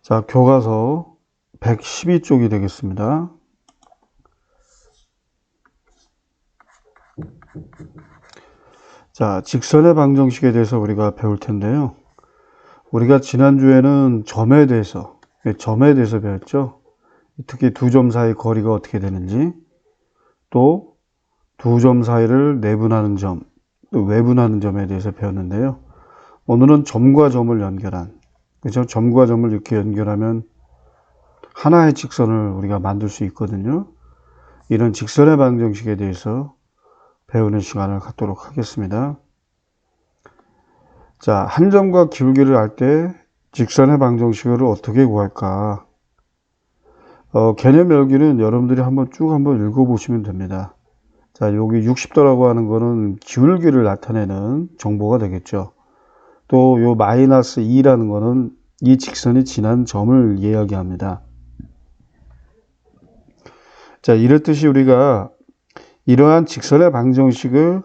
자, 교과서 112쪽이 되겠습니다. 자, 직선의 방정식에 대해서 우리가 배울 텐데요. 우리가 지난주에는 점에 대해서 배웠죠. 특히 두 점 사이 거리가 어떻게 되는지, 또 두 점 사이를 내분하는 점, 또 외분하는 점에 대해서 배웠는데요. 오늘은 점과 점을 연결한, 그죠? 점과 점을 이렇게 연결하면 하나의 직선을 우리가 만들 수 있거든요. 이런 직선의 방정식에 대해서 배우는 시간을 갖도록 하겠습니다. 자, 한 점과 기울기를 알 때 직선의 방정식을 어떻게 구할까? 개념 열기는 여러분들이 한번 읽어보시면 됩니다. 자, 여기 60도라고 하는 거는 기울기를 나타내는 정보가 되겠죠. 또 요 마이너스 2라는 거는 이 직선이 지난 점을 이야기합니다. 자, 이렇듯이 우리가 이러한 직선의 방정식을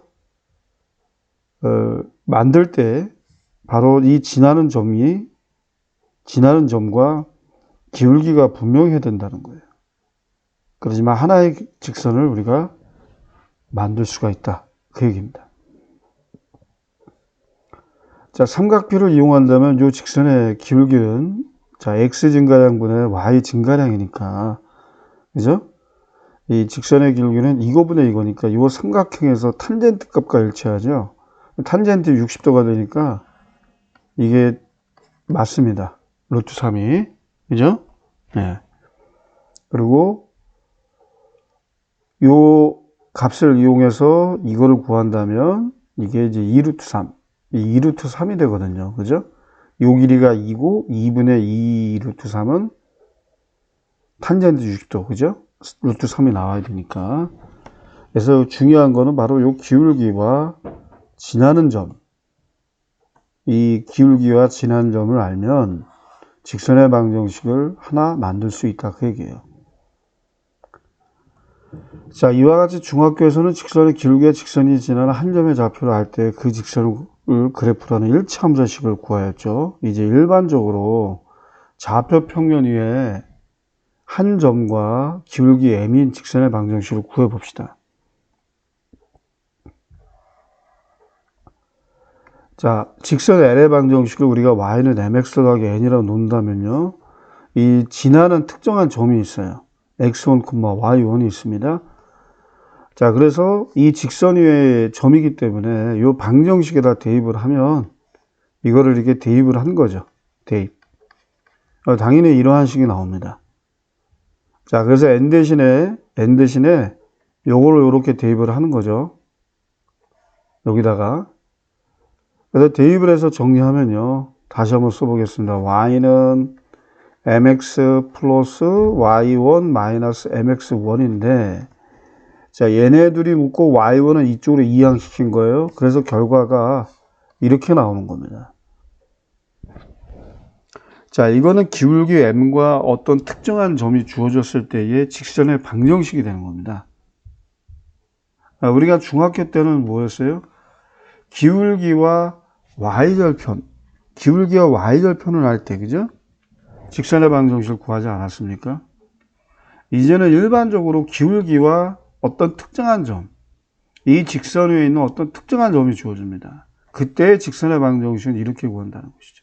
만들 때 바로 이 지나는 점과 기울기가 분명해야 된다는 거예요. 그렇지만 하나의 직선을 우리가 만들 수가 있다. 그 얘기입니다. 자, 삼각비를 이용한다면 이 직선의 기울기는 자, x 증가량분의 y 증가량이니까, 그죠? 이 직선의 기울기는 이거분의 이거니까 이 삼각형에서 탄젠트 값과 일치하죠. 탄젠트 60도가 되니까 이게 맞습니다. 루트 3이. 그죠? 네. 그리고 요 값을 이용해서 이거를 구한다면 이게 이제 2루트 3. 2루트 3이 되거든요. 그죠? 요 길이가 2고 2분의 2루트 3은 탄젠트 60도. 그죠? 루트 3이 나와야 되니까. 그래서 중요한 거는 바로 요 기울기와 지나는 점. 이 기울기와 지나는 점을 알면 직선의 방정식을 하나 만들 수 있다. 그 얘기예요. 자, 이와 같이 중학교에서는 직선의 기울기와 직선이 지나는 한 점의 좌표를 알 때 그 직선을 그래프라는 일차함수식을 구하였죠. 이제 일반적으로 좌표 평면 위에 한 점과 기울기 m인 직선의 방정식을 구해봅시다. 자, 직선 L의 방정식을 우리가 y는 mx 더하기 n이라고 놓는다면요. 이 지나는 특정한 점이 있어요. x1, y1이 있습니다. 자, 그래서 이 직선 위에 점이기 때문에 이 방정식에다 대입을 하면 이거를 이렇게 대입을 한 거죠. 대입. 당연히 이러한 식이 나옵니다. 자, 그래서 n 대신에 요거를 이렇게 대입을 하는 거죠. 여기다가. 그래서 대입을 해서 정리하면요. 다시 한번 써보겠습니다. y는 mx 플러스 y1 마이너스 mx1인데 자, 얘네 둘이 묶고 y1은 이쪽으로 이항시킨 거예요. 그래서 결과가 이렇게 나오는 겁니다. 자, 이거는 기울기 m과 어떤 특정한 점이 주어졌을 때의 직선의 방정식이 되는 겁니다. 우리가 중학교 때는 뭐였어요? 기울기와 y절편을 할 때, 그죠? 직선의 방정식을 구하지 않았습니까? 이제는 일반적으로 기울기와 어떤 특정한 점, 이 직선 위에 있는 어떤 특정한 점이 주어집니다. 그때 직선의 방정식은 이렇게 구한다는 것이죠.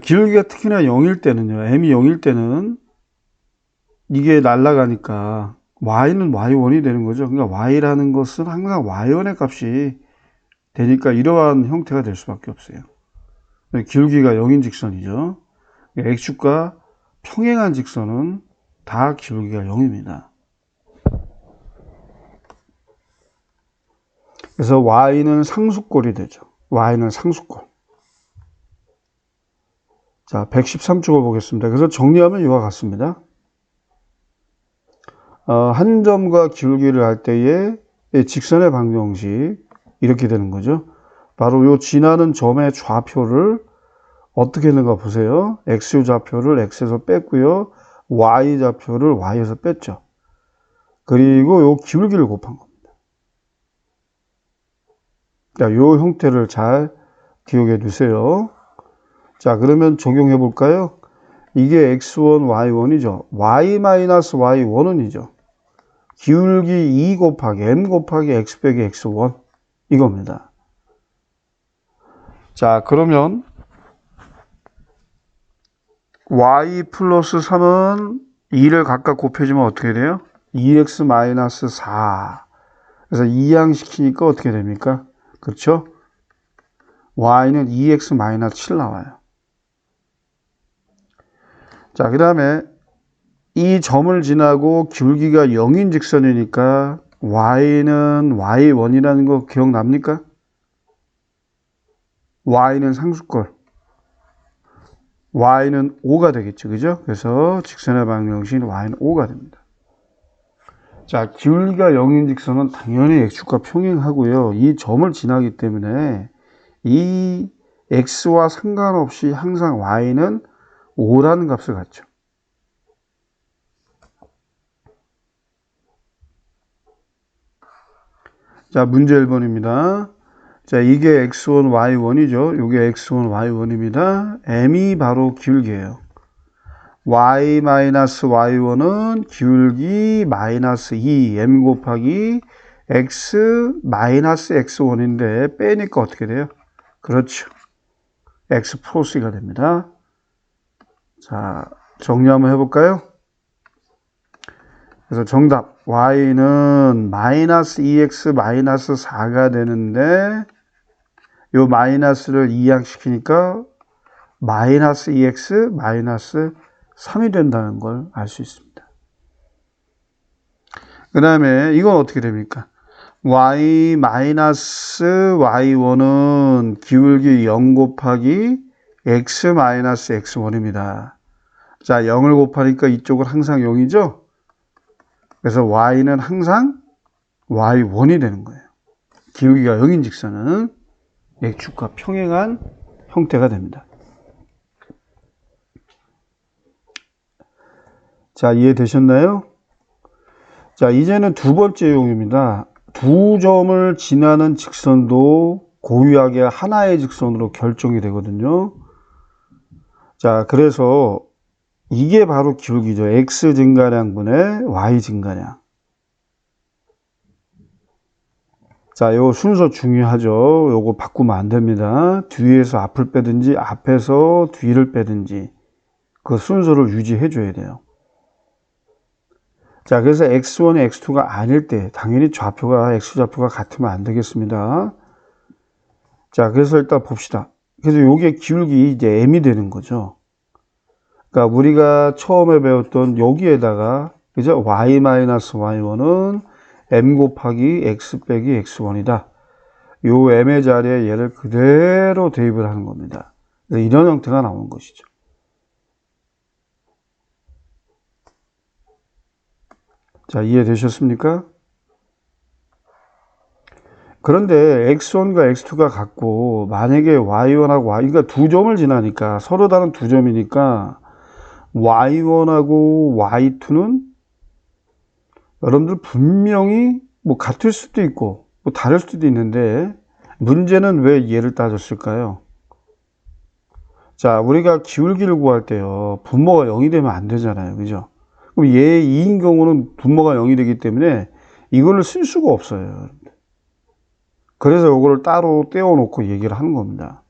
기울기가 특히나 0일 때는요, m이 0일 때는 이게 날아가니까 y는 y1이 되는 거죠. 그러니까 y라는 것은 항상 y1의 값이 되니까 이러한 형태가 될 수밖에 없어요. 기울기가 0인 직선이죠. x축과 평행한 직선은 다 기울기가 0입니다. 그래서 y는 상수꼴이 되죠. y는 상수꼴. 자, 113쪽을 보겠습니다. 그래서 정리하면 이와 같습니다. 한 점과 기울기를 할 때의 직선의 방정식 이렇게 되는 거죠. 바로 요 지나는 점의 좌표를 어떻게 했는가 보세요. x 좌표를 x에서 뺐고요. y 좌표를 y에서 뺐죠. 그리고 요 기울기를 곱한 겁니다. 요 형태를 잘 기억해 두세요. 자, 그러면 적용해 볼까요? 이게 x1, y1이죠. y-y1은 이죠. 기울기 2 곱하기 m 곱하기 x 빼기 x1 이겁니다. 자, 그러면 y 플러스 3은 2를 각각 곱해주면 어떻게 돼요? 2x 마이너스 4. 그래서 이항시키니까 어떻게 됩니까? 그렇죠? y는 2x 마이너스 7 나와요. 자, 그 다음에 이 점을 지나고 기울기가 0인 직선이니까 y는 y1이라는 거 기억납니까? y는 상수꼴. y는 5가 되겠죠. 그죠? 그래서 직선의 방정식은 y는 5가 됩니다. 자, 기울기가 0인 직선은 당연히 x축과 평행하고요. 이 점을 지나기 때문에 이 x와 상관없이 항상 y는 5라는 값을 갖죠. 자, 문제 1번입니다. 자, 이게 x1, y1이죠. 이게 x1, y1입니다. m이 바로 기울기예요. y-y1은 기울기 마이너스 2, m 곱하기 x 마이너스 x1인데 빼니까 어떻게 돼요? 그렇죠. x 플러스 2가 됩니다. 자, 정리 한번 해볼까요? 그래서 정답 y는 마이너스 2x 마이너스 4가 되는데 요 마이너스를 이항시키니까 마이너스 2x 마이너스 3이 된다는 걸 알 수 있습니다. 그 다음에 이건 어떻게 됩니까? y 마이너스 y1은 기울기 0 곱하기 x 마이너스 x1입니다. 자, 0을 곱하니까 이쪽은 항상 0이죠? 그래서 y는 항상 y1이 되는 거예요. 기울기가 0인 직선은 x축과 평행한 형태가 됩니다. 자, 이해되셨나요? 자, 이제는 두 번째 용입니다. 두 점을 지나는 직선도 고유하게 하나의 직선으로 결정이 되거든요. 자, 그래서 이게 바로 기울기죠. x 증가량분의 y 증가량. 자, 요 순서 중요하죠. 요거 바꾸면 안 됩니다. 뒤에서 앞을 빼든지 앞에서 뒤를 빼든지 그 순서를 유지해 줘야 돼요. 자, 그래서 x1이 x2가 아닐 때 당연히 좌표가 x좌표가 같으면 안 되겠습니다. 자, 그래서 일단 봅시다. 그래서 요게 기울기 이제 m이 되는 거죠. 그러니까 우리가 처음에 배웠던 여기에다가 그죠? y-y1은 m 곱하기 x 빼기 x1이다. 요 m의 자리에 얘를 그대로 대입을 하는 겁니다. 이런 형태가 나오는 것이죠. 자, 이해되셨습니까? 그런데 x1과 x2가 같고 만약에 y1하고 그러니까 두 점을 지나니까 서로 다른 두 점이니까 y1하고 y2는 여러분들 분명히 뭐 같을 수도 있고 뭐 다를 수도 있는데 문제는 왜 얘를 따졌을까요? 자, 우리가 기울기를 구할 때요. 분모가 0이 되면 안 되잖아요. 그죠? 그럼 얘 2인 경우는 분모가 0이 되기 때문에 이거를 쓸 수가 없어요. 그래서 이거를 따로 떼어놓고 얘기를 하는 겁니다.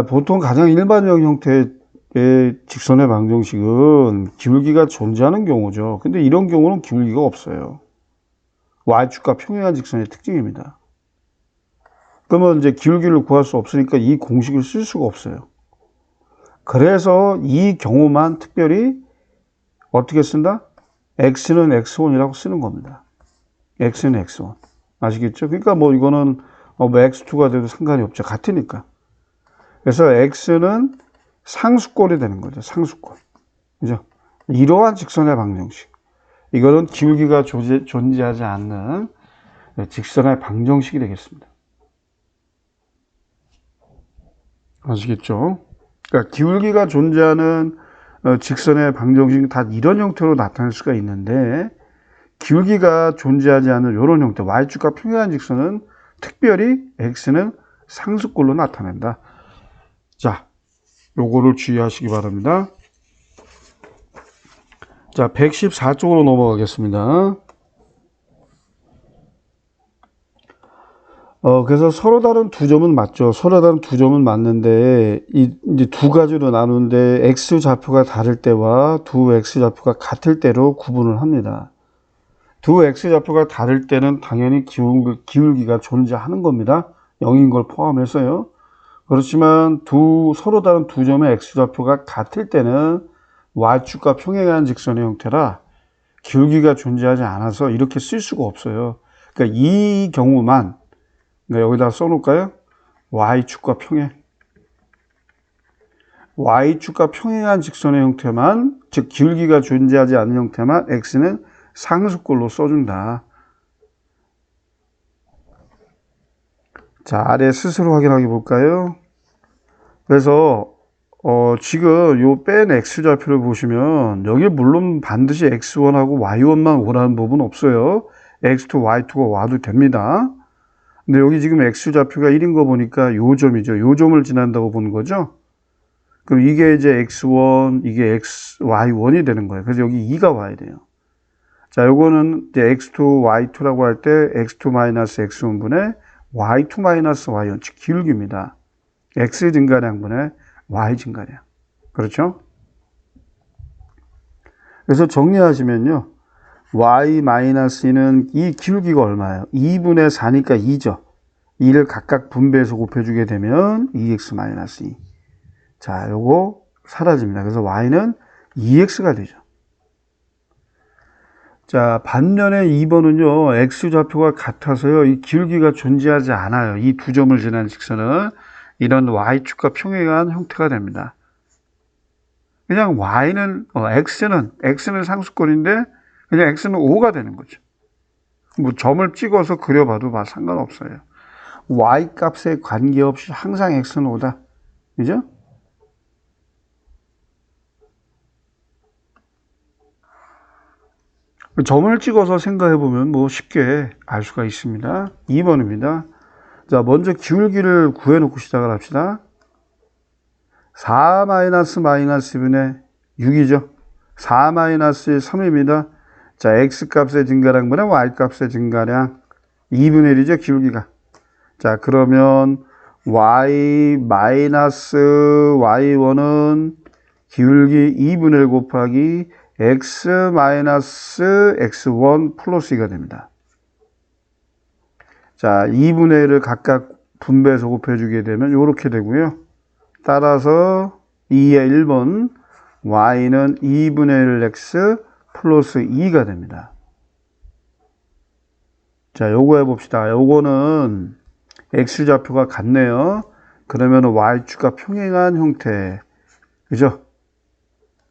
보통 가장 일반적 형태의 직선의 방정식은 기울기가 존재하는 경우죠. 근데 이런 경우는 기울기가 없어요. y축과 평행한 직선의 특징입니다. 그러면 이제 기울기를 구할 수 없으니까 이 공식을 쓸 수가 없어요. 그래서 이 경우만 특별히 어떻게 쓴다? x는 x1이라고 쓰는 겁니다. x는 x1. 아시겠죠? 그러니까 뭐 이거는 뭐 x2가 돼도 상관이 없죠. 같으니까. 그래서 x는 상수꼴이 되는 거죠. 상수꼴. 그죠? 이러한 직선의 방정식. 이거는 기울기가 존재하지 않는 직선의 방정식이 되겠습니다. 아시겠죠? 그러니까 기울기가 존재하는 직선의 방정식은 다 이런 형태로 나타날 수가 있는데 기울기가 존재하지 않는 이런 형태, y축과 평행한 직선은 특별히 x는 상수꼴로 나타낸다. 자, 요거를 주의하시기 바랍니다. 자, 114쪽으로 넘어가겠습니다. 그래서 서로 다른 두 점은 맞죠. 서로 다른 두 점은 맞는데, 이제 두 가지로 나누는데, x 좌표가 다를 때와 두 x 좌표가 같을 때로 구분을 합니다. 두 x 좌표가 다를 때는 당연히 기울기가 존재하는 겁니다. 0인 걸 포함해서요. 그렇지만 서로 다른 두 점의 x 좌표가 같을 때는 y축과 평행한 직선의 형태라 기울기가 존재하지 않아서 이렇게 쓸 수가 없어요. 그러니까 이 경우만 여기다 써놓을까요? y축과 평행. y축과 평행한 직선의 형태만, 즉 기울기가 존재하지 않는 형태만 x는 상수꼴로 써준다. 자, 아래 스스로 확인하게 볼까요? 그래서 지금 요 뺀 x좌표를 보시면 여기 물론 반드시 x1하고 y1만 오라는 법은 없어요. x2, y2가 와도 됩니다. 근데 여기 지금 x좌표가 1인 거 보니까 요 점이죠. 요 점을 지난다고 보는 거죠. 그럼 이게 이제 x1, 이게 y1이 되는 거예요. 그래서 여기 2가 와야 돼요. 자, 요거는 이제 x2, y2라고 할 때 x2-x1분의 y2-y1, 즉 기울기입니다. x 증가량분의 y 증가량. 그렇죠? 그래서 정리하시면요. y-2는 이 기울기가 얼마예요? 2분의 4니까 2죠. 2를 각각 분배해서 곱해주게 되면 2x-2. 자, 요거 사라집니다. 그래서 y는 2x가 되죠. 자, 반면에 2번은요, x좌표가 같아서요, 이 기울기가 존재하지 않아요. 이 두 점을 지난 직선은 이런 y축과 평행한 형태가 됩니다. 그냥 x는 상수꼴인데, 그냥 x는 5가 되는 거죠. 뭐 점을 찍어서 그려봐도 상관없어요. y 값에 관계없이 항상 x는 5다. 그죠? 점을 찍어서 생각해보면 뭐 쉽게 알 수가 있습니다. 2번입니다. 자, 먼저 기울기를 구해놓고 시작을 합시다. 4-2분의 6이죠. 4-3입니다. 자, x값의 증가량분의 y값의 증가량 2분의 1이죠, 기울기가. 자, 그러면 y-y1은 기울기 2분의 1 곱하기 x-x1 플러스 2가 됩니다. 자, 2분의 1을 각각 분배해서 곱해주게 되면 이렇게 되고요. 따라서 2의 1번 y는 2분의 1 x 플러스 2가 됩니다. 자, 요거 해봅시다. 요거는 x좌표가 같네요. 그러면 y축과 평행한 형태. 그죠?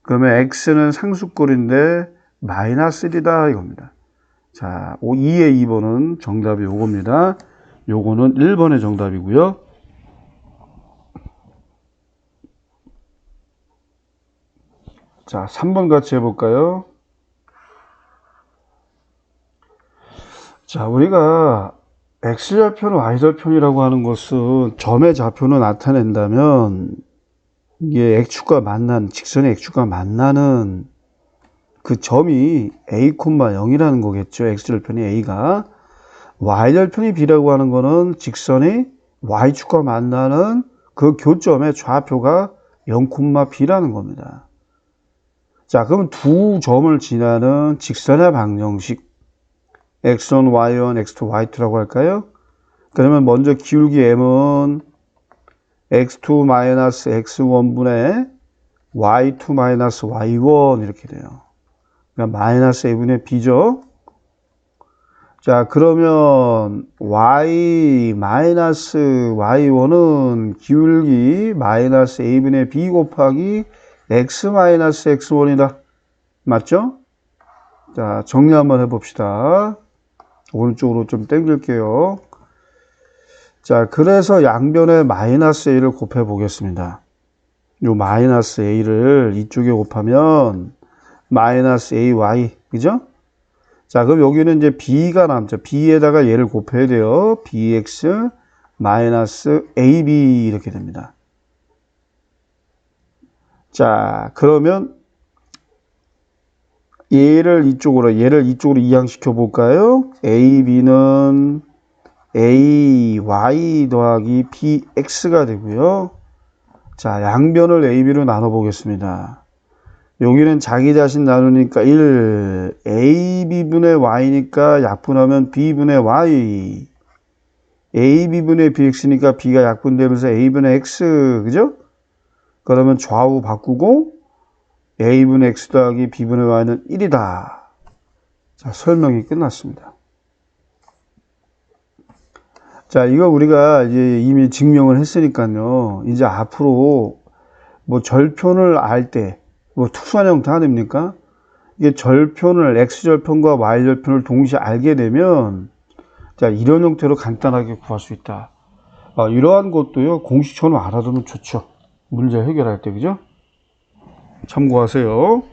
그러면 x는 상수꼴인데 마이너스 1이다 이겁니다. 자, 2의 2번은 정답이 요겁니다. 요거는 1번의 정답이고요. 자, 3번 같이 해볼까요? 자, 우리가 x좌표는 y좌표이라고 하는 것은 점의 좌표를 나타낸다면 이게 x축과 직선의 x축과 만나는 그 점이 a, 0이라는 거겠죠. x절편이 a가. y절편이 b라고 하는 거는 직선이 y축과 만나는 그 교점의 좌표가 0, b라는 겁니다. 자, 그럼 두 점을 지나는 직선의 방정식 x1, y1, x2, y2라고 할까요? 그러면 먼저 기울기 m은 x2-x1분의 y2-y1 이렇게 돼요. 그러니까 마이너스 a분의 b죠. 자, 그러면 y-y1은 기울기 마이너스 a분의 b 곱하기 x-x1이다. 맞죠? 자, 정리 한번 해봅시다. 오른쪽으로 좀 당길게요. 자, 그래서 양변에 마이너스 a를 곱해 보겠습니다. 요 마이너스 a를 이쪽에 곱하면 마이너스 ay, 그죠? 자, 그럼 여기는 이제 b가 남죠. b에다가 얘를 곱해야 돼요. bx 마이너스 AB 이렇게 됩니다. 자, 그러면 얘를 이쪽으로 이항시켜 볼까요? AB는 AY 더하기 BX가 되고요. 자, 양변을 AB로 나눠 보겠습니다. 여기는 자기 자신 나누니까 1, AB분의 Y니까 약분하면 B분의 Y, AB분의 BX니까 B가 약분되면서 A분의 X, 그죠? 그러면 좌우 바꾸고 A분의 X 더하기 B분의 Y는 1이다. 자, 설명이 끝났습니다. 자, 이거 우리가 이제 이미 증명을 했으니까요. 이제 앞으로 뭐 절편을 알 때, 뭐 특수한 형태 아닙니까? 이게 절편을, X절편과 Y절편을 동시에 알게 되면, 자, 이런 형태로 간단하게 구할 수 있다. 이러한 것도요, 공식처럼 알아두면 좋죠. 문제 해결할 때, 그죠? 참고하세요.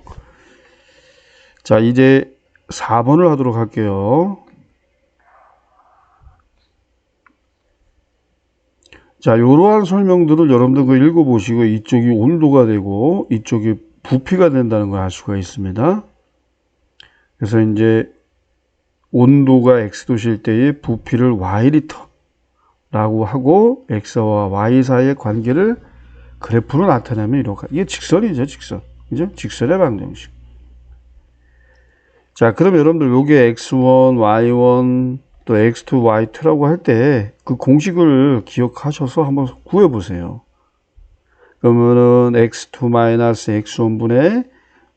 자, 이제 4번을 하도록 할게요. 자, 이러한 설명들을 여러분들 그 읽어보시고 이쪽이 온도가 되고 이쪽이 부피가 된다는 걸 알 수가 있습니다. 그래서 이제 온도가 X도실 때의 부피를 Y리터라고 하고 X와 Y 사이의 관계를 그래프로 나타내면 이렇게. 이게 직선이죠, 직선. 그죠? 직선의 방정식. 자, 그럼 여러분들 요게 X1, Y1, 또 X2, Y2라고 할 때 그 공식을 기억하셔서 한번 구해보세요. 그러면은 X2-X1분의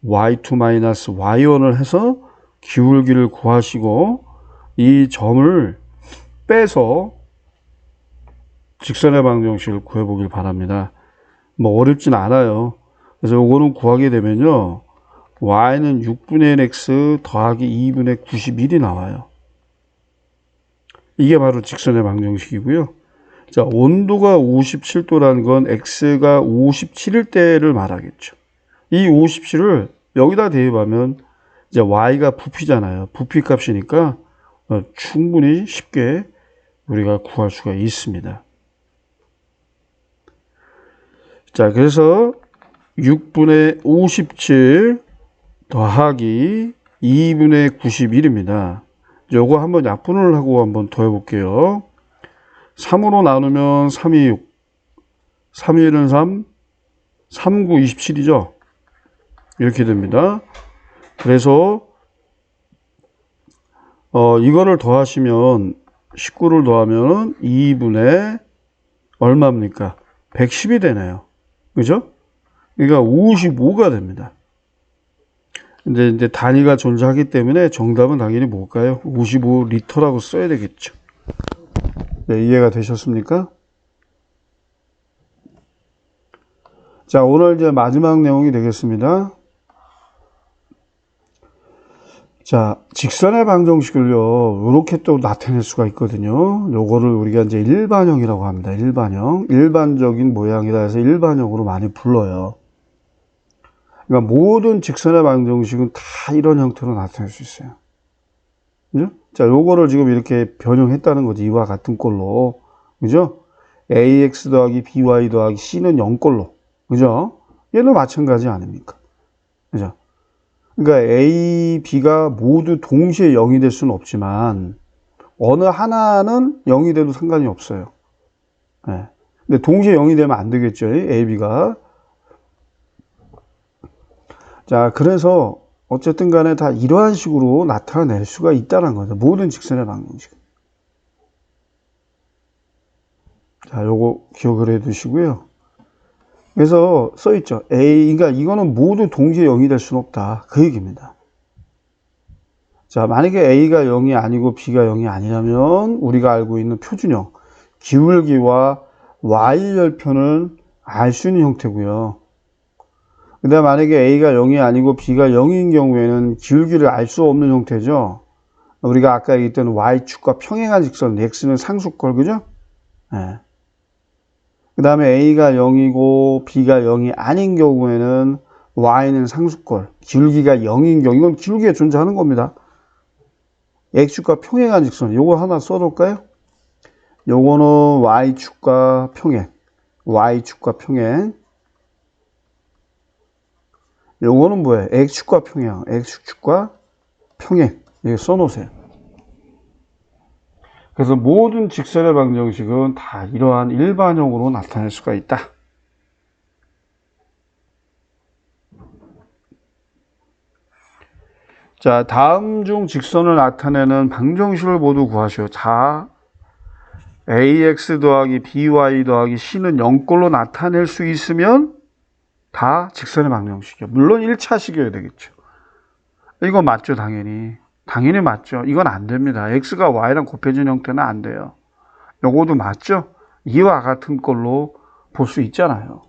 Y2-Y1을 해서 기울기를 구하시고 이 점을 빼서 직선의 방정식을 구해보길 바랍니다. 뭐 어렵진 않아요. 그래서 요거는 구하게 되면요. Y는 6분의 X 더하기 2분의 91이 나와요. 이게 바로 직선의 방정식이고요. 자, 온도가 57도라는 건 X가 57일 때를 말하겠죠. 이 57을 여기다 대입하면 이제 Y가 부피잖아요. 부피 값이니까 충분히 쉽게 우리가 구할 수가 있습니다. 자, 그래서 6분의 57 더하기 2분의 91입니다. 요거 한번 약분을 하고 한번 더해볼게요. 3으로 나누면 3이 6, 3이 1은 3, 3, 9, 27이죠. 이렇게 됩니다. 그래서 이거를 더하시면 19를 더하면 2분의 얼마입니까? 110이 되네요. 그죠? 그러니까 55가 됩니다. 근데 이제 단위가 존재하기 때문에 정답은 당연히 뭘까요? 55리터라고 써야 되겠죠. 네, 이해가 되셨습니까? 자, 오늘 이제 마지막 내용이 되겠습니다. 자, 직선의 방정식을요, 이렇게 또 나타낼 수가 있거든요. 요거를 우리가 이제 일반형이라고 합니다. 일반형. 일반적인 모양이라 해서 일반형으로 많이 불러요. 그러니까 모든 직선의 방정식은 다 이런 형태로 나타낼 수 있어요. 그죠? 자, 요거를 지금 이렇게 변형했다는 거지. 이와 같은 꼴로. 그죠? ax 더하기 by 더하기 c는 0꼴로. 그죠? 얘는 마찬가지 아닙니까? 그죠? 그러니까 a, b가 모두 동시에 0이 될 수는 없지만 어느 하나는 0이 돼도 상관이 없어요. 네. 근데 동시에 0이 되면 안 되겠죠. a, b가. 자, 그래서 어쨌든 간에 다 이러한 식으로 나타낼 수가 있다는 거죠. 모든 직선의 방정식. 자, 요거 기억을 해 두시고요. 그래서 써있죠. A, 그러니까 이거는 모두 동시에 0이 될 수는 없다. 그 얘기입니다. 자, 만약에 A가 0이 아니고 B가 0이 아니라면 우리가 알고 있는 표준형, 기울기와 Y절편을 알 수 있는 형태고요. 근데 만약에 A가 0이 아니고 B가 0인 경우에는 기울기를 알 수 없는 형태죠. 우리가 아까 얘기했던 Y축과 평행한 직선, X는 상수꼴, 그죠? 네. 그 다음에 A가 0이고 B가 0이 아닌 경우에는 Y는 상수꼴, 기울기가 0인 경우, 이건 기울기가 존재하는 겁니다. X축과 평행한 직선, 요거 하나 써둘까요? 요거는 y축과 평행. y축과 평행. 요거는 뭐예요? x축과 평행. x축과 평행. 이렇게 써놓으세요. 그래서 모든 직선의 방정식은 다 이러한 일반형으로 나타낼 수가 있다. 자, 다음 중 직선을 나타내는 방정식을 모두 구하시오. 자, ax 더하기 by 더하기 c는 0꼴로 나타낼 수 있으면 다 직선의 방정식이요. 물론 1차식이어야 되겠죠. 이거 맞죠, 당연히. 당연히 맞죠. 이건 안 됩니다. x가 y랑 곱해진 형태는 안 돼요. 요거도 맞죠? 이와 같은 꼴로 볼 수 있잖아요.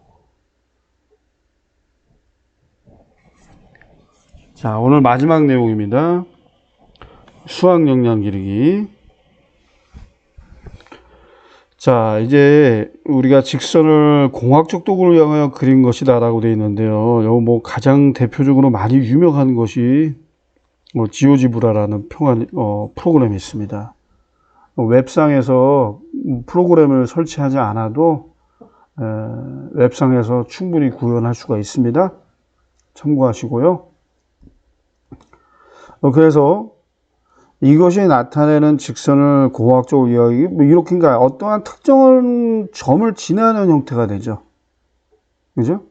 자, 오늘 마지막 내용입니다. 수학 역량 기르기. 자, 이제 우리가 직선을 공학적 도구를 이용하여 그린 것이다 라고 되어 있는데요. 요 뭐 가장 대표적으로 많이 유명한 것이 지오지브라라는 프로그램이 있습니다. 웹상에서 프로그램을 설치하지 않아도 웹상에서 충분히 구현할 수가 있습니다. 참고하시고요. 그래서 이것이 나타내는 직선을 공학적으로 이야기, 이렇게인가 어떠한 특정한 점을 지나는 형태가 되죠. 그죠?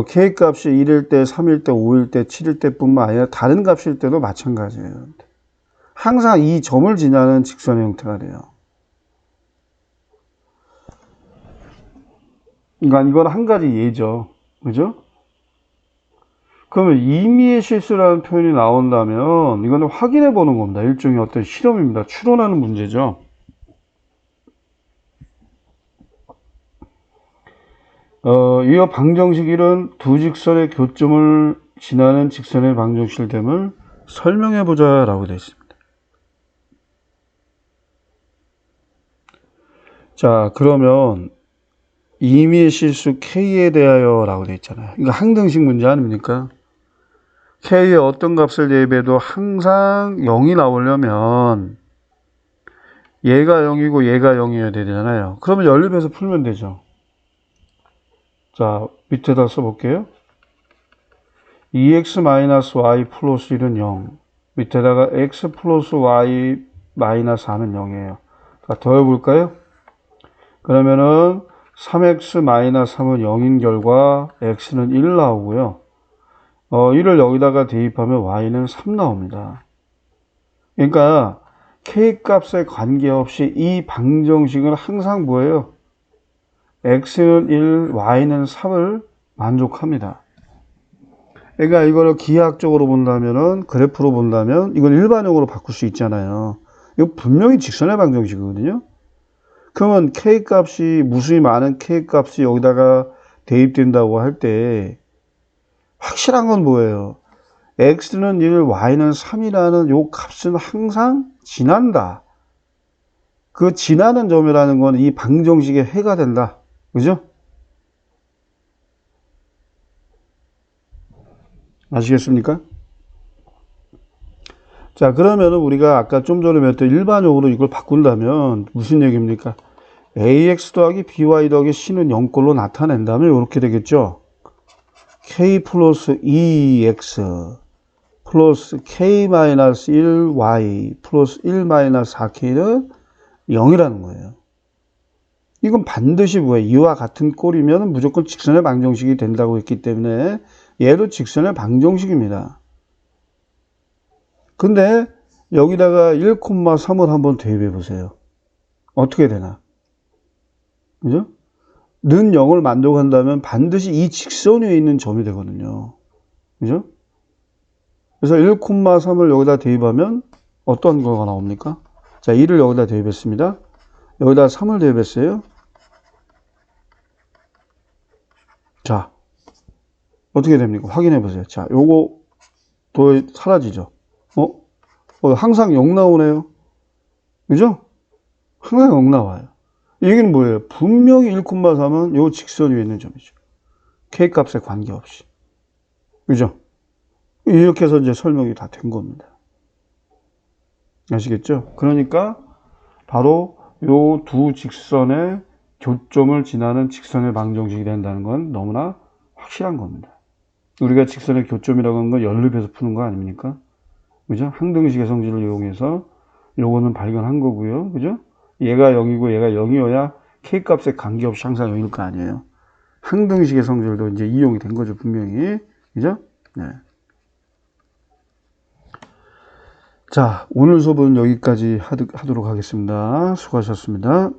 K 값이 1일 때, 3일 때, 5일 때, 7일 때뿐만 아니라 다른 값일 때도 마찬가지예요. 항상 이 점을 지나는 직선의 형태가 돼요. 그러니까 이건 한 가지 예죠. 그죠? 그러면 임의의 실수라는 표현이 나온다면 이거는 확인해 보는 겁니다. 일종의 어떤 실험입니다. 추론하는 문제죠. 이어 방정식 1은 두 직선의 교점을 지나는 직선의 방정식됨을 설명해 보자 라고 되어 있습니다. 자, 그러면 임의의 실수 K에 대하여 라고 되어 있잖아요. 이거 항등식 문제 아닙니까? K의 어떤 값을 대입해도 항상 0이 나오려면 얘가 0이고 얘가 0이어야 되잖아요. 그러면 연립해서 풀면 되죠. 자, 밑에다 써볼게요. 2x-y 플러스 1은 0. 밑에다가 x 플러스 y 마이너스 4는 0이에요. 자, 더해볼까요? 그러면은 3x 마이너스 3은 0인 결과 x는 1 나오고요. 1을 여기다가 대입하면 y는 3 나옵니다. 그러니까 k 값에 관계없이 이 방정식은 항상 뭐예요? x는 1, y는 3을 만족합니다. 그러니까 이거를 기하학적으로 본다면은, 그래프로 본다면 이건 일반형으로 바꿀 수 있잖아요. 이거 분명히 직선의 방정식이거든요. 그러면 k 값이 무수히 많은 k 값이 여기다가 대입된다고 할 때 확실한 건 뭐예요? x는 1, y는 3이라는 요 값은 항상 지난다. 그 지나는 점이라는 건 이 방정식의 해가 된다. 그죠? 아시겠습니까? 자, 그러면은 우리가 아까 좀 전에 배웠던 일반적으로 이걸 바꾼다면 무슨 얘기입니까? ax 더하기 by 더하기 c는 0꼴로 나타낸다면 이렇게 되겠죠? k 플러스 2x 플러스 k 마이너스 1y 플러스 1 마이너스 4k는 0이라는 거예요. 이건 반드시 뭐예요? 이와 같은 꼴이면 무조건 직선의 방정식이 된다고 했기 때문에 얘도 직선의 방정식입니다. 근데 여기다가 1,3을 한번 대입해 보세요. 어떻게 되나? 그죠? 는 0을 만족한다면 반드시 이 직선 위에 있는 점이 되거든요. 그죠? 그래서 1,3을 여기다 대입하면 어떤 거가 나옵니까? 자, 2를 여기다 대입했습니다. 여기다 3을 대입했어요. 자, 어떻게 됩니까? 확인해 보세요. 자, 요거 또 사라지죠? 항상 0 나오네요. 그죠? 항상 0 나와요. 이 얘기는 뭐예요? 분명히 1,3은 요 직선 위에 있는 점이죠. K 값에 관계없이. 그죠? 이렇게 해서 이제 설명이 다 된 겁니다. 아시겠죠? 그러니까 바로 요 두 직선의 교점을 지나는 직선의 방정식이 된다는 건 너무나 확실한 겁니다. 우리가 직선의 교점이라고 하는 건 연립해서 푸는 거 아닙니까? 그죠? 항등식의 성질을 이용해서 요거는 발견한 거고요. 그죠? 얘가 0이고 얘가 0이어야 K값에 관계없이 항상 0일 거 아니에요. 항등식의 성질도 이제 이용이 된 거죠, 분명히. 그죠? 네. 자, 오늘 수업은 여기까지 하도록 하겠습니다. 수고하셨습니다.